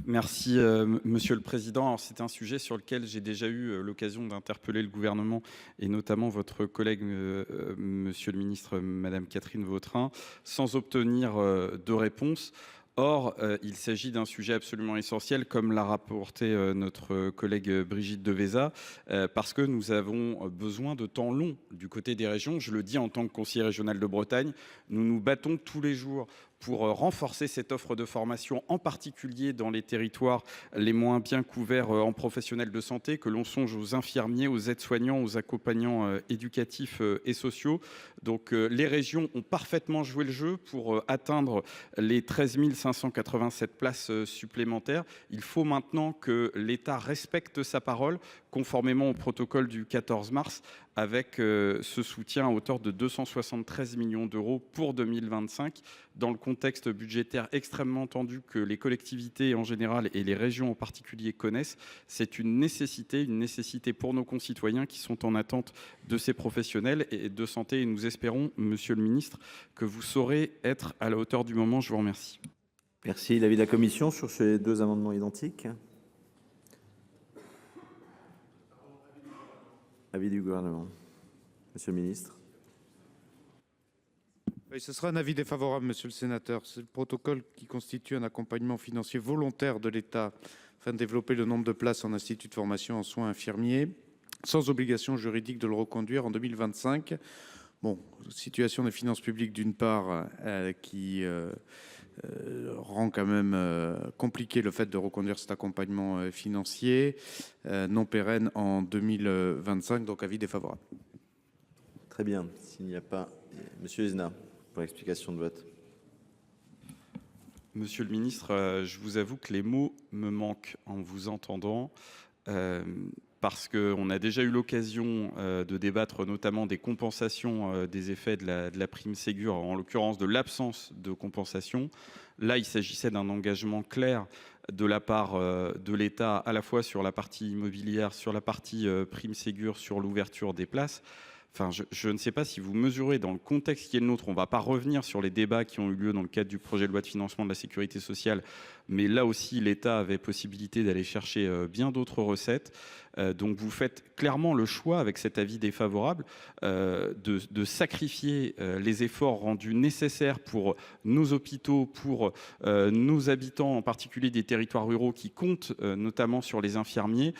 Merci, Monsieur le Président. Alors, c'est un sujet sur lequel j'ai déjà eu l'occasion d'interpeller le gouvernement et notamment votre collègue, Monsieur le Ministre, Madame Catherine Vautrin, sans obtenir de réponse. Or, il s'agit d'un sujet absolument essentiel, comme l'a rapporté notre collègue Brigitte Devésa, parce que nous avons besoin de temps long du côté des régions. Je le dis en tant que conseiller régional de Bretagne, nous nous battons tous les jours pour renforcer cette offre de formation, en particulier dans les territoires les moins bien couverts en professionnels de santé, que l'on songe aux infirmiers, aux aides-soignants, aux accompagnants éducatifs et sociaux. Donc les régions ont parfaitement joué le jeu pour atteindre les 13 587 places supplémentaires. Il faut maintenant que l'État respecte sa parole, conformément au protocole du 14 mars, avec ce soutien à hauteur de 273 millions d'euros pour 2025, dans le contexte budgétaire extrêmement tendu que les collectivités en général et les régions en particulier connaissent. C'est une nécessité pour nos concitoyens qui sont en attente de ces professionnels et de santé. Et nous espérons, Monsieur le Ministre, que vous saurez être à la hauteur du moment. Je vous remercie. Merci. L'avis de la commission sur ces deux amendements identiques? Avis du gouvernement. Monsieur le ministre. Oui, ce sera un avis défavorable, monsieur le sénateur. C'est le protocole qui constitue un accompagnement financier volontaire de l'État afin de développer le nombre de places en institut de formation en soins infirmiers, sans obligation juridique de le reconduire en 2025. Bon, situation des finances publiques d'une part qui rend quand même compliqué le fait de reconduire cet accompagnement financier non pérenne en 2025, donc avis défavorable. Très bien. S'il n'y a pas... Monsieur Ezna, pour l'explication de vote. Monsieur le Ministre, je vous avoue que les mots me manquent en vous entendant. Parce qu'on a déjà eu l'occasion de débattre notamment des compensations des effets de la prime Ségur, en l'occurrence de l'absence de compensation. Là, il s'agissait d'un engagement clair de la part de l'État, à la fois sur la partie immobilière, sur la partie prime Ségur, sur l'ouverture des places. Enfin, je ne sais pas si vous mesurez dans le contexte qui est le nôtre, on ne va pas revenir sur les débats qui ont eu lieu dans le cadre du projet de loi de financement de la sécurité sociale, mais là aussi l'État avait possibilité d'aller chercher bien d'autres recettes. Donc vous faites clairement le choix avec cet avis défavorable de sacrifier les efforts rendus nécessaires pour nos hôpitaux, pour nos habitants, en particulier des territoires ruraux qui comptent notamment sur les infirmiers,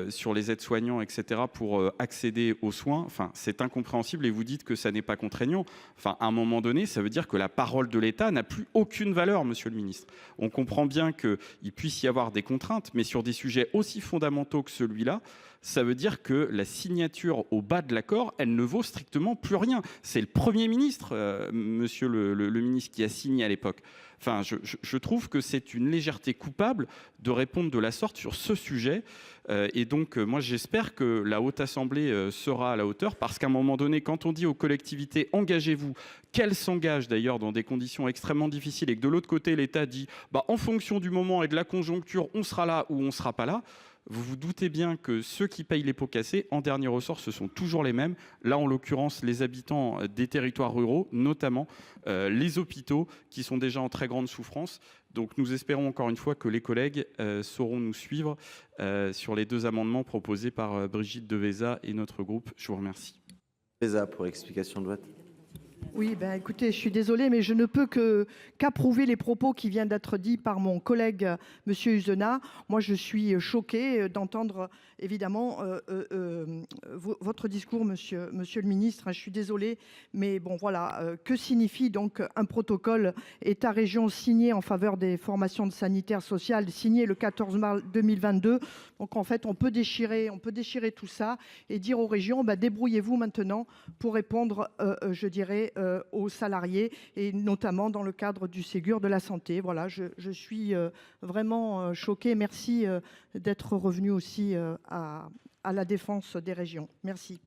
sur les aides-soignants, etc. pour accéder aux soins. Enfin, c'est incompréhensible et vous dites que ça n'est pas contraignant. Enfin, à un moment donné, ça veut dire que la parole de l'État n'a plus aucune valeur, monsieur le ministre. On comprend bien qu'il puisse y avoir des contraintes, mais sur des sujets aussi fondamentaux que celui-là, ça veut dire que la signature au bas de l'accord, elle ne vaut strictement plus rien. C'est le Premier ministre, monsieur le ministre, qui a signé à l'époque. Enfin, je trouve que c'est une légèreté coupable de répondre de la sorte sur ce sujet. Et donc, moi, j'espère que la Haute Assemblée sera à la hauteur, parce qu'à un moment donné, quand on dit aux collectivités, engagez-vous, qu'elles s'engagent d'ailleurs dans des conditions extrêmement difficiles, et que de l'autre côté, l'État dit, en fonction du moment et de la conjoncture, on sera là ou on ne sera pas là, vous vous doutez bien que ceux qui payent les pots cassés, en dernier ressort, ce sont toujours les mêmes. Là, en l'occurrence, les habitants des territoires ruraux, notamment les hôpitaux, qui sont déjà en très grande souffrance. Donc nous espérons encore une fois que les collègues sauront nous suivre sur les deux amendements proposés par Brigitte Devésa et notre groupe. Je vous remercie. Devésa pour explication de vote. Oui, écoutez, je suis désolée, mais je ne peux qu'approuver les propos qui viennent d'être dits par mon collègue Monsieur Uzena. Moi, je suis choquée d'entendre évidemment votre discours, monsieur le ministre. Je suis désolée, mais bon, voilà. Que signifie donc un protocole État-région signé en faveur des formations de sanitaire sociale, signé le 14 mars 2022? Donc, en fait, on peut déchirer tout ça et dire aux régions, débrouillez-vous maintenant pour répondre, je dirais, aux salariés, et notamment dans le cadre du Ségur de la santé. Voilà, je suis vraiment choquée. Merci d'être revenu aussi à la défense des régions. Merci.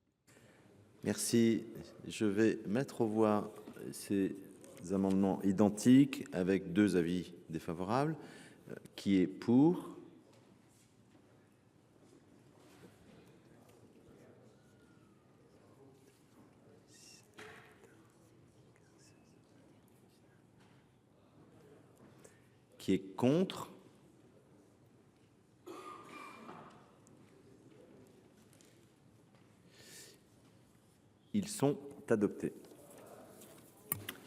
Merci. Je vais mettre aux voix ces amendements identiques avec deux avis défavorables. Qui est pour? Qui est contre? Ils sont adoptés.